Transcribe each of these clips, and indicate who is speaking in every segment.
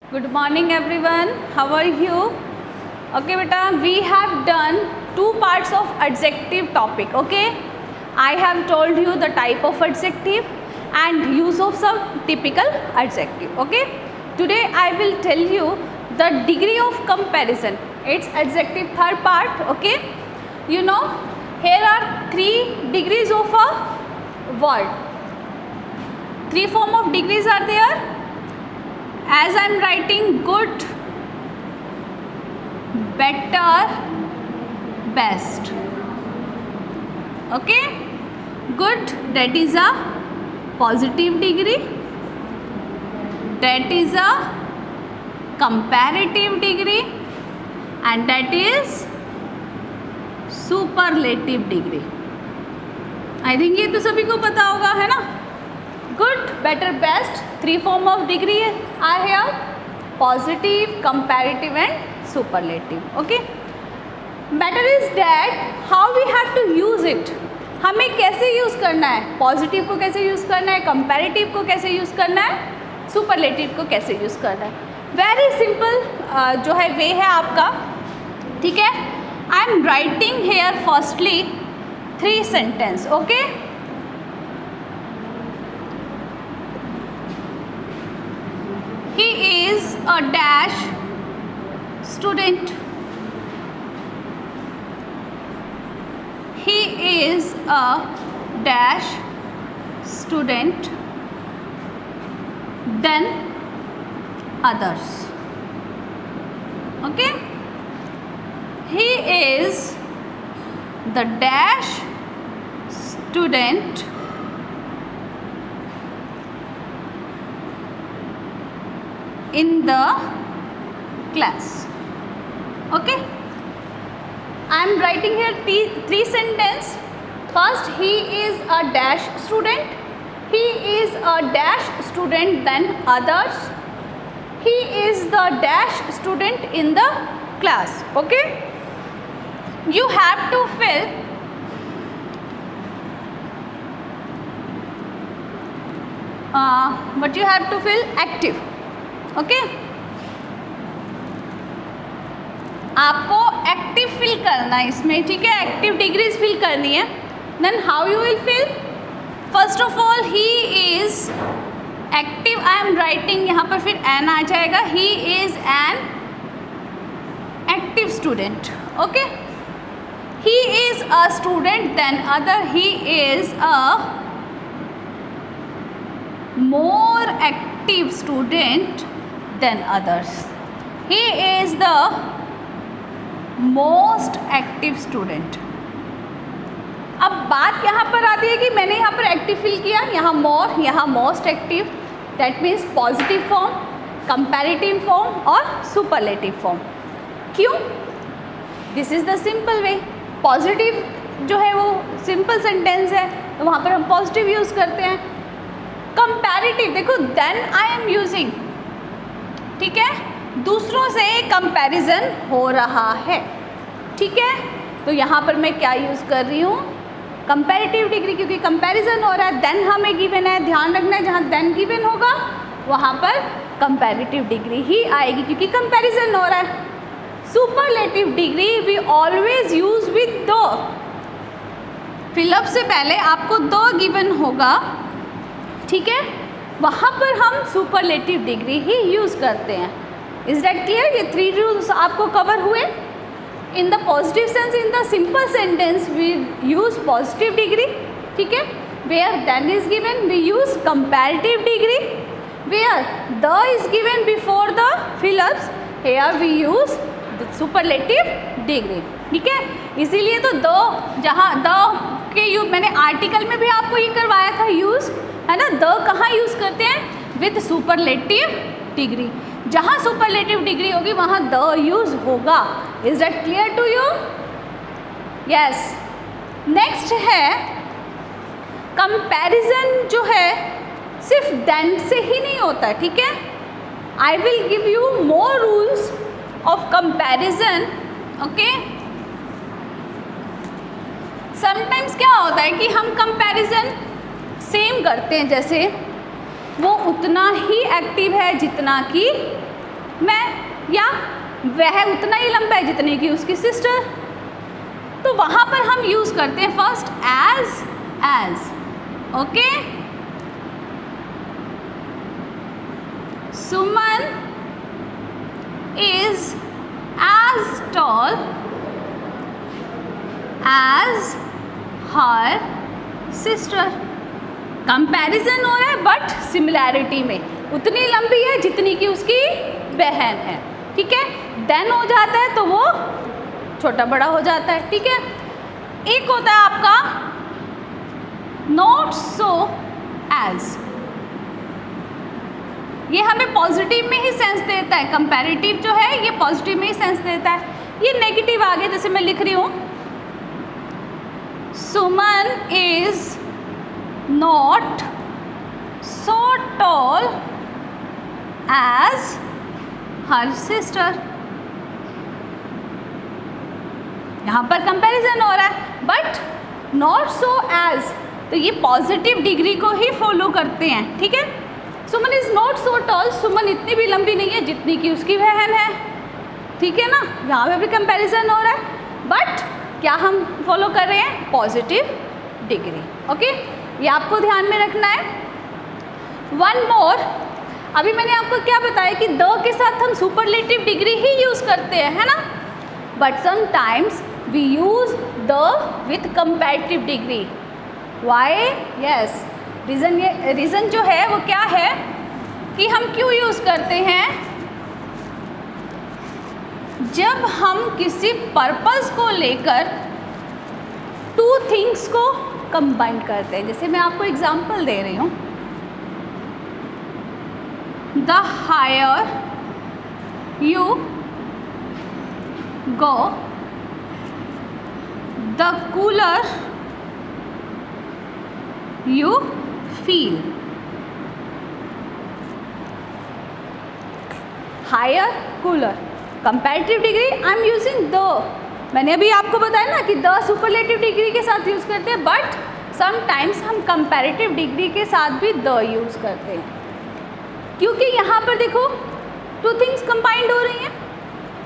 Speaker 1: Good morning everyone. How are you? Okay beta, we have done two parts of adjective topic. Okay, I have told you the type of adjective and use of some typical adjective. Okay, today I will tell you the degree of comparison. It's adjective third part. Okay, you know here are 3 degrees of a word. 3 form of degrees are there. As I am writing good, better, best. Okay, good, that is a positive degree, that is a comparative degree, and that is superlative degree. I think ये तो सभी को पता होगा, है ना? Good, better, best, 3 form of degree are here: positive, comparative and superlative. Okay, better is that how we have to use it. हमें कैसे यूज़ करना है? पॉजिटिव को कैसे यूज़ करना है, कंपैरेटिव को कैसे यूज़ करना है, सुपरलेटिव को कैसे यूज़ करना है. वेरी सिंपल जो है वे है आपका. ठीक है, आई am writing here firstly 3 sentence. Okay, he is a dash student. He is a dash student than others. Okay, he is the dash student in the class. Okay, I am writing here 3 sentences. First, he is a dash student. He is a dash student than others. He is the dash student in the class. Okay, you have to fill but you have to fill active. Okay, आपको active fill करना है इसमें. ठीक है, active degrees fill करनी है. Then how you will fill? First of all he is active. I am writing यहाँ पर फिर एन आ जाएगा. He is an active student. Okay, he is a student than other. He is a more active student than others. He is the most active student. अब बात यहाँ पर आती है कि मैंने यहाँ पर एक्टिव फिल किया, यहाँ मोर, यहाँ most active. That means positive form, comparative form और सुपरलेटिव फॉर्म. क्यों? This is the simple way. Positive जो है वो सिंपल सेंटेंस है तो वहाँ पर हम पॉजिटिव यूज़ करते हैं. कंपैरेटिव देखो, देन आई एम यूजिंग. ठीक है, दूसरों से कंपैरिजन हो रहा है. ठीक है, तो यहाँ पर मैं क्या यूज़ कर रही हूँ? कंपैरेटिव डिग्री, क्योंकि कंपैरिजन हो रहा है. देन हमें गिवन है, ध्यान रखना है जहाँ देन गिवन होगा वहाँ पर कंपैरेटिव डिग्री ही आएगी क्योंकि कंपैरिजन हो रहा है. Superlative degree we always use with the. Fill up से पहले आपको दो गिवन होगा. ठीक है, वहाँ पर हम सुपरलेटिव डिग्री ही यूज़ करते हैं. Is that clear? ये 3 रूल्स आपको कवर हुए. In the positive sense, in the simple sentence we use positive degree. ठीक है, where than is given we use comparative degree. Where the is given before the fill ups, here we use the superlative degree. ठीक है, इसीलिए तो दो, जहाँ the के use मैंने आर्टिकल में भी आपको ये करवाया था यूज़, है ना. द कहाँ यूज़ करते हैं? With superlative degree. जहाँ सुपरलेटिव डिग्री होगी वहाँ द यूज़ होगा. Is that clear to you? Yes. Next है कंपैरिजन. जो है सिर्फ देन से ही नहीं होता. ठीक है, I will give you more rules of comparison. Okay, sometimes क्या होता है कि हम कंपैरिजन सेम करते हैं, जैसे वो उतना ही एक्टिव है जितना कि मैं, या वह उतना ही लंबा है जितने की उसकी सिस्टर। तो वहाँ पर हम यूज़ करते हैं first as. Okay, Suman is as tall as her sister. Comparison हो रहा है बट सिमिलैरिटी में, उतनी लंबी है जितनी की उसकी बहन है। ठीक है, देन हो जाता है तो वो छोटा बड़ा हो जाता है। ठीक है, एक होता है आपका नॉट सो एज, ये हमें पॉजिटिव में ही सेंस देता है। कंपैरेटिव जो है ये पॉजिटिव में ही सेंस देता है। ये नेगेटिव आ गया, जैसे मैं लिख रही हूँ Suman is not so tall as her sister. यहाँ पर कंपैरिजन हो रहा है बट नॉट सो एज, तो ये पॉजिटिव डिग्री को ही फॉलो करते हैं। ठीक है, सुमन इज नॉट सो टॉल, सुमन इतनी भी लंबी नहीं है जितनी की उसकी बहन है। ठीक है ना, यहाँ पे भी कंपैरिजन हो रहा है बट क्या हम फॉलो कर रहे हैं, पॉजिटिव डिग्री। ओके, ये आपको ध्यान में रखना है। वन मोर, अभी मैंने आपको क्या बताया कि द के साथ हम सुपरलेटिव डिग्री ही यूज़ करते हैं, है ना, but sometimes we use the with comparative degree. Why? Yes, reason जो है वो क्या है कि हम क्यों यूज़ करते हैं, जब हम किसी पर्पस को लेकर टू थिंग्स को कंबाइन करते हैं। जैसे मैं आपको एग्जांपल दे रही हूँ, the higher you go the cooler you feel. Higher, cooler, comparative degree I am using the. मैंने अभी आपको बताया ना कि द सुपरलेटिव डिग्री के साथ यूज़ करते हैं बट समटाइम्स हम कंपैरेटिव डिग्री के साथ भी द यूज़ करते हैं, क्योंकि यहाँ पर देखो टू थिंग्स कंबाइंड हो रही हैं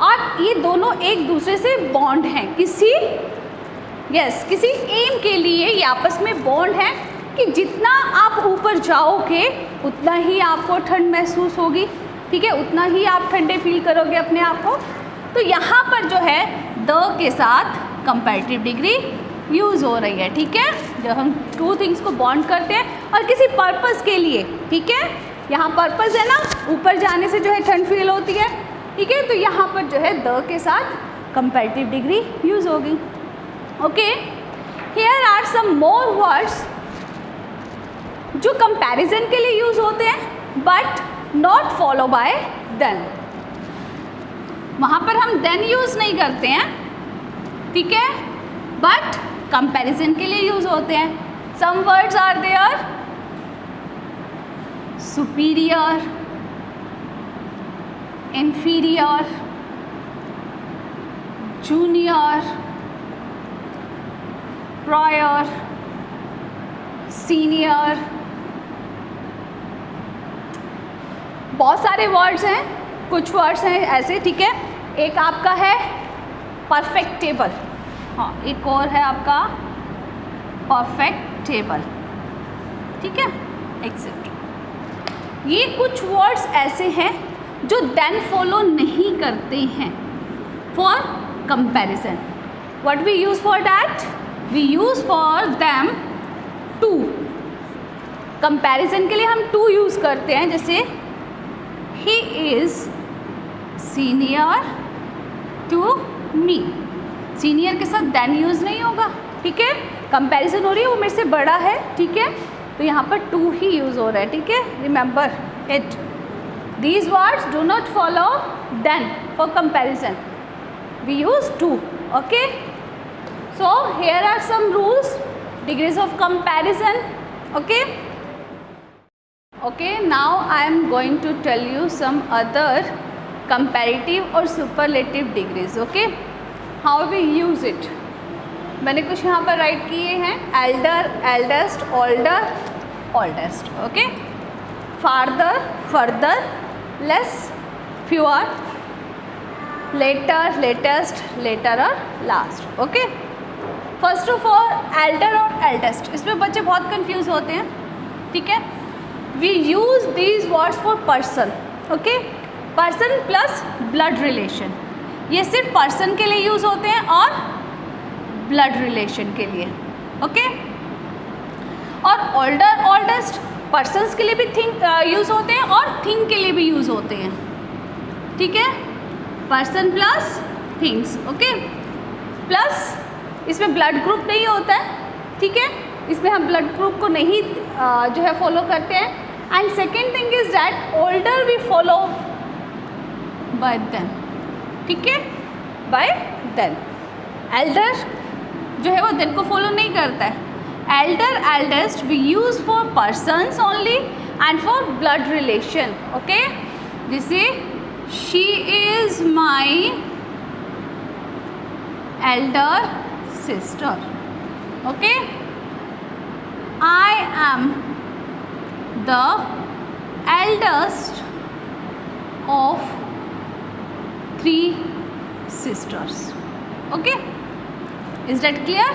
Speaker 1: और ये दोनों एक दूसरे से बॉन्ड हैं, किसी एम के लिए ये आपस में बॉन्ड है कि जितना आप ऊपर जाओगे उतना ही आपको ठंड महसूस होगी। ठीक है, उतना ही आप ठंडे फील करोगे अपने आप को। तो यहाँ पर जो है द के साथ कंपैरेटिव डिग्री यूज़ हो रही है। ठीक है, जब हम टू थिंग्स को बॉन्ड करते हैं और किसी पर्पस के लिए। ठीक है, यहाँ पर्पस है ना, ऊपर जाने से जो है ठंड फील होती है। ठीक है, तो यहाँ पर जो है द के साथ कंपैरेटिव डिग्री यूज़ होगी। Okay, here are some more words जो कंपैरिजन के लिए यूज़ होते हैं but not follow by than. वहाँ पर हम देन यूज़ नहीं करते हैं, ठीक है, बट कंपैरिजन के लिए यूज़ होते हैं। Some words are there, superior, inferior, junior, prior, senior, बहुत सारे वर्ड्स हैं, कुछ वर्ड्स हैं ऐसे। ठीक है, एक आपका है परफेक्टेबल, हाँ, एक और है आपका परफेक्टेबल। ठीक है, एक्सेप्ट। ये कुछ वर्ड्स ऐसे हैं जो देन फॉलो नहीं करते हैं for comparison. What we use for that? We use for them to. Comparison के लिए हम टू यूज़ करते हैं, जैसे he is senior to me. Senior के साथ देन यूज़ नहीं होगा। ठीक है, कंपैरिजन हो रही है, वो मेरे से बड़ा है। ठीक है, तो यहाँ पर टू ही यूज़ हो रहा है। ठीक है, remember it. These words do not follow then for comparison. We use to. Okay. So here are some rules, degrees of comparison. Okay. Okay. Now I am going to tell you some other comparative or superlative degrees. Okay. How we use it? मैंने कुछ यहाँ पर right किए हैं, elder, eldest, older, oldest. Okay. Farther, further, less, fewer, later, latest, later और last. Okay, first of all elder और eldest, इसमें बच्चे बहुत कंफ्यूज होते हैं. ठीक है, we use these words for person. Okay, person plus blood relation, ये सिर्फ पर्सन के लिए यूज होते हैं और ब्लड रिलेशन के लिए. ओके, और ओल्डर ओल्डेस्ट पर्सन्स के लिए भी थिंग यूज होते हैं और थिंग के लिए भी यूज होते हैं. ठीक है, person plus things. Okay, plus इसमें ब्लड ग्रुप नहीं होता है. ठीक है, इसमें हम ब्लड ग्रुप को नहीं जो है फॉलो करते हैं. And second thing is that older we follow by than. ठीक है, बाय देन. एल्डर जो है वो देन को फॉलो नहीं करता है. Elder eldest we use for persons only and for blood relation. Okay, जैसे she is my elder sister. Okay, I am the eldest of 3 sisters. Okay, is that clear?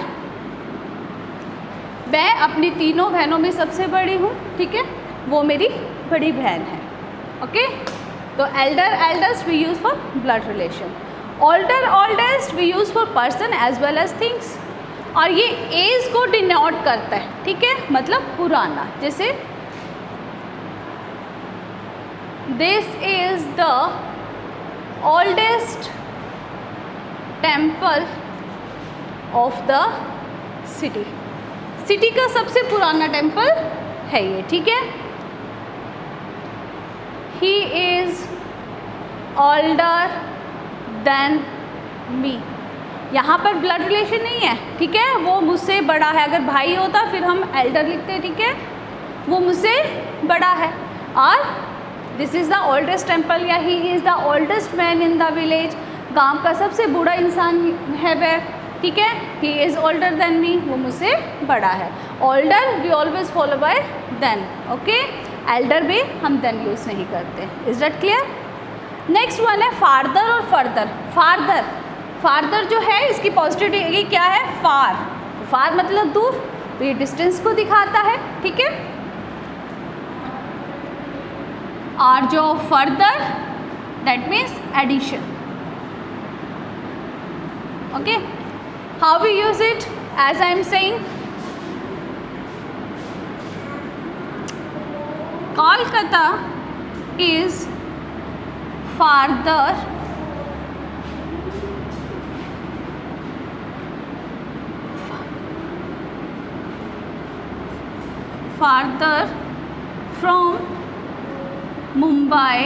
Speaker 1: मैं अपनी तीनों बहनों में सबसे बड़ी हूँ. ठीक है, वो मेरी बड़ी बहन है. ओके, तो elder eldest we use for blood relation. Older oldest we use for person as well as things. और ये एज को डिनोट करता है. ठीक है, मतलब पुराना. जैसे this is the oldest temple of the city. City का सबसे पुराना टेम्पल है ये. ठीक है, ही इज ओल्डर देन मी. यहाँ पर ब्लड रिलेशन नहीं है. ठीक है, वो मुझसे बड़ा है. अगर भाई होता फिर हम एल्डर लिखते हैं. ठीक है, वो मुझसे बड़ा है. और this is the oldest temple या he is the oldest man in the village. गांव का सबसे बूढ़ा इंसान है वह. ठीक है, he is older than me, वो मुझसे बड़ा है. Older we always follow by than. Okay, elder भी हम देन यूज़ नहीं करते. Is that clear? Next one है फार्दर और फर्दर. फार्दर, फार्दर जो है इसकी पॉजिटिव डिग्री क्या है? फार. फार मतलब दूर, तो ये डिस्टेंस को दिखाता है. ठीक है, और जो further that means addition. Okay, how we use it? As I am saying, Kolkata is farther from Mumbai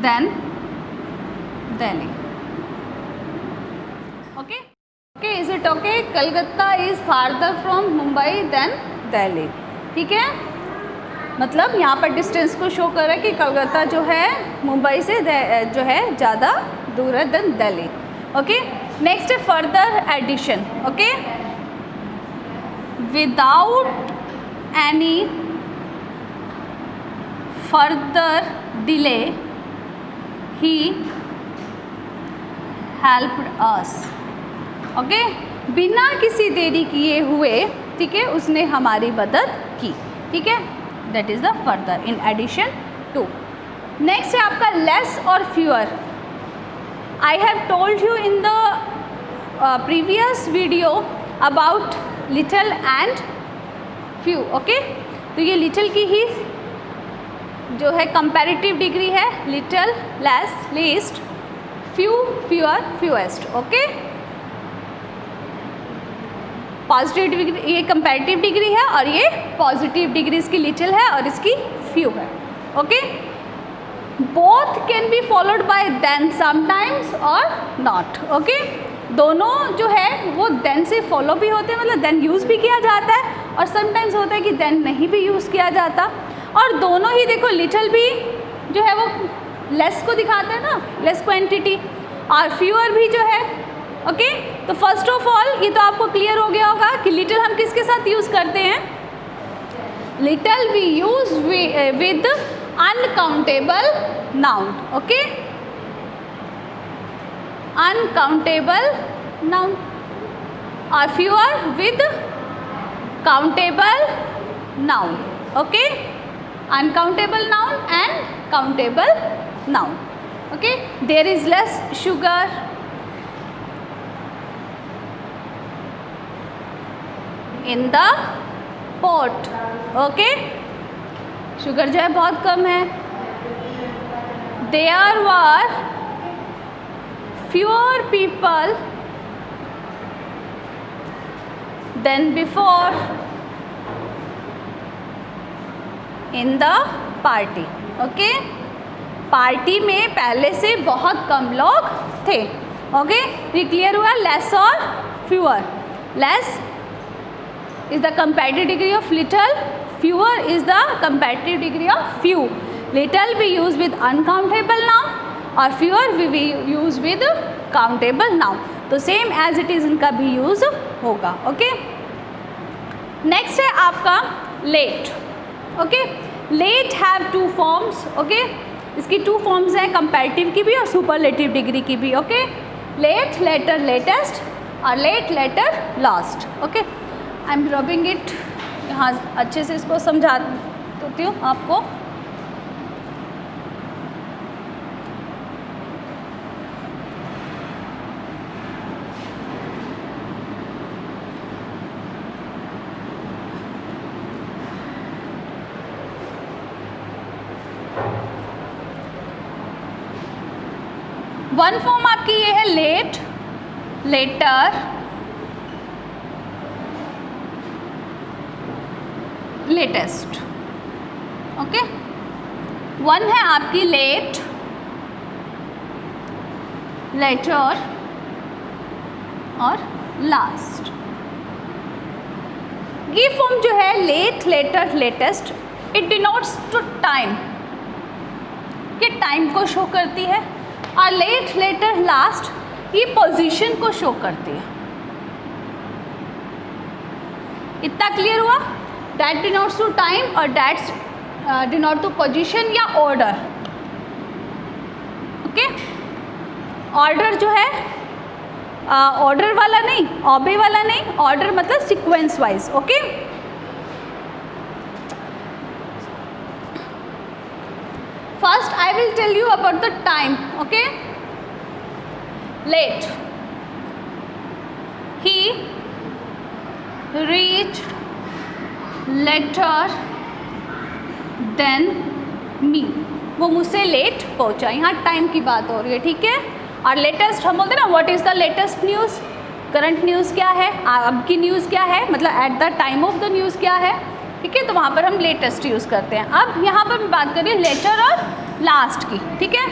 Speaker 1: than Delhi. Okay? Okay, is it okay? Kolkata is farther from Mumbai than Delhi. ठीक है, मतलब यहाँ पर distance को show कर रहा है कि कलकत्ता जो है मुंबई से जो है ज़्यादा दूर है देन दिल्ली. ओके, नेक्स्ट है further addition. Okay, without any further delay he helped us. Okay, बिना किसी देरी किए हुए, ठीक है, उसने हमारी मदद की. ठीक है, that is the further in addition to. Next है आपका लेस और fewer. I have told you in the previous video about little and few. Okay, तो ये लिटिल की ही जो है कंपैरेटिव डिग्री है. Little, less, least, few, fewer, fewest. Okay, positive degree ये कंपैरेटिव डिग्री है और ये पॉजिटिव डिग्री इसकी लिटिल है और इसकी फ्यू है. Okay, both can be followed by than sometimes और नॉट. ओके, दोनों जो है वो देन से फॉलो भी होते हैं, मतलब देन यूज़ भी किया जाता है, और समटाइम्स होता है कि देन नहीं भी यूज़ किया जाता. और दोनों ही देखो, लिटिल भी जो है वो लेस को दिखाता है ना, लेस क्वांटिटी, और फ्यूअर भी जो है. ओके, तो फर्स्ट ऑफ ऑल ये तो आपको क्लियर हो गया होगा कि लिटिल हम किसके साथ यूज़ करते हैं. Little we use with uncountable noun. Okay, uncountable noun, or fewer with countable noun. Okay, uncountable noun and countable noun. Okay, there is less sugar in the pot. Okay, sugar जो है बहुत कम है. There were fewer people than before in the party. Okay, party में पहले से बहुत कम लोग थे. ओके, ये क्लियर हुआ. लेस और fewer. Less is the comparative degree of little, fewer is the comparative degree of few. Little we use with uncountable noun और fewer we use with countable noun. तो same as it is इनका भी use होगा. Okay, next है आपका late. Okay, late have two forms. Okay, इसकी two forms हैं, comparative की भी और superlative degree की भी. ओके, late, later, latest और late, later, last. Okay, I am rubbing it. यहाँ अच्छे से इसको समझा देती हूँ आपको. वन फॉर्म आपकी ये है late, later, latest. Okay, one है आपकी लेट, लेटर और लास्ट. ये फॉर्म जो है late, later, latest, it denotes to time, ये टाइम को शो करती है. और लेट, लेटर, लास्ट ये पोजीशन को शो करती है. इतना क्लियर हुआ. दैट डिनोट्स टू टाइम और दैट्स डिनोट टू पोजीशन या ऑर्डर. ओके, ऑर्डर जो है ऑर्डर वाला नहीं, ऑबे वाला नहीं, ऑर्डर मतलब sequence wise. Okay, first I will tell you about the time. Okay, late, he reached later than me. वो मुझसे लेट पहुंचा. यहाँ टाइम की बात हो रही है. ठीक है, और लेटेस्ट हम बोलते हैं ना, what is the latest news. Current news क्या है, अब की न्यूज़ क्या है, मतलब at the time of the news क्या है. ठीक है, तो वहाँ पर हम लेटेस्ट यूज़ करते हैं. अब यहाँ पर मैं बात कर रही हूँ लेटर और लास्ट की. ठीक है,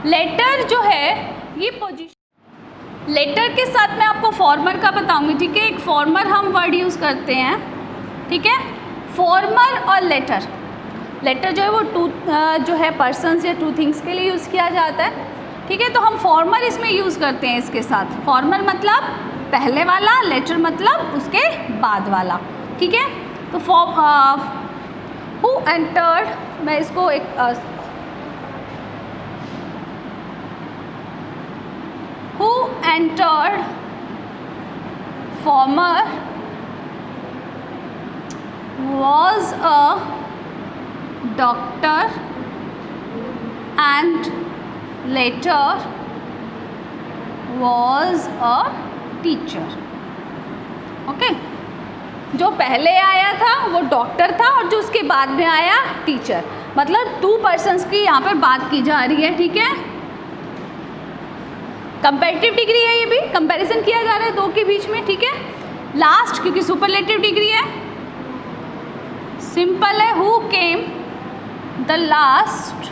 Speaker 1: लेटर जो है ये पोजीशन. लेटर के साथ मैं आपको फॉर्मर का बताऊंगी. ठीक है, एक फॉर्मर हम वर्ड यूज़ करते हैं. ठीक है, फॉर्मर और लेटर. लेटर जो है वो टू जो है पर्सन्स या टू थिंग्स के लिए यूज़ किया जाता है. ठीक है, तो हम फॉर्मर इसमें यूज़ करते हैं इसके साथ. फॉर्मर मतलब पहले वाला, लेटर मतलब उसके बाद वाला. ठीक है, तो हु एंटर्ड, मैं इसको एक who entered farmer was a doctor and later was a teacher. Okay, जो पहले आया था वो डॉक्टर था और जो उसके बाद में आया टीचर. मतलब टू पर्सन्स की यहाँ पर बात की जा रही है. ठीक है, कंपैरेटिव डिग्री है, ये भी कंपैरिजन किया जा रहा है दो के बीच में. ठीक है, लास्ट क्योंकि सुपरलेटिव डिग्री है. सिंपल है, who came the last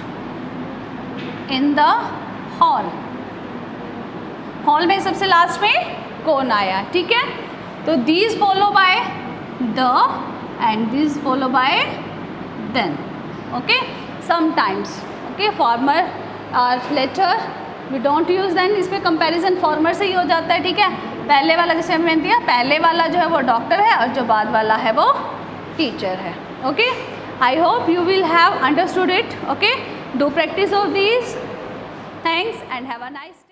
Speaker 1: in the hall. Hall में सबसे लास्ट में कौन आया. ठीक है, तो these follow by the end these follow by than. Okay, sometimes. Okay, former और latter we don't use than. इसमें कंपैरिजन फॉर्मर से ही हो जाता है. ठीक है, पहले वाला जैसे मैंने दिया, पहले वाला जो है वो डॉक्टर है और जो बाद वाला है वो टीचर है. Okay, I hope you will have understood it. Okay, do practice of these. Thanks and have a nice day.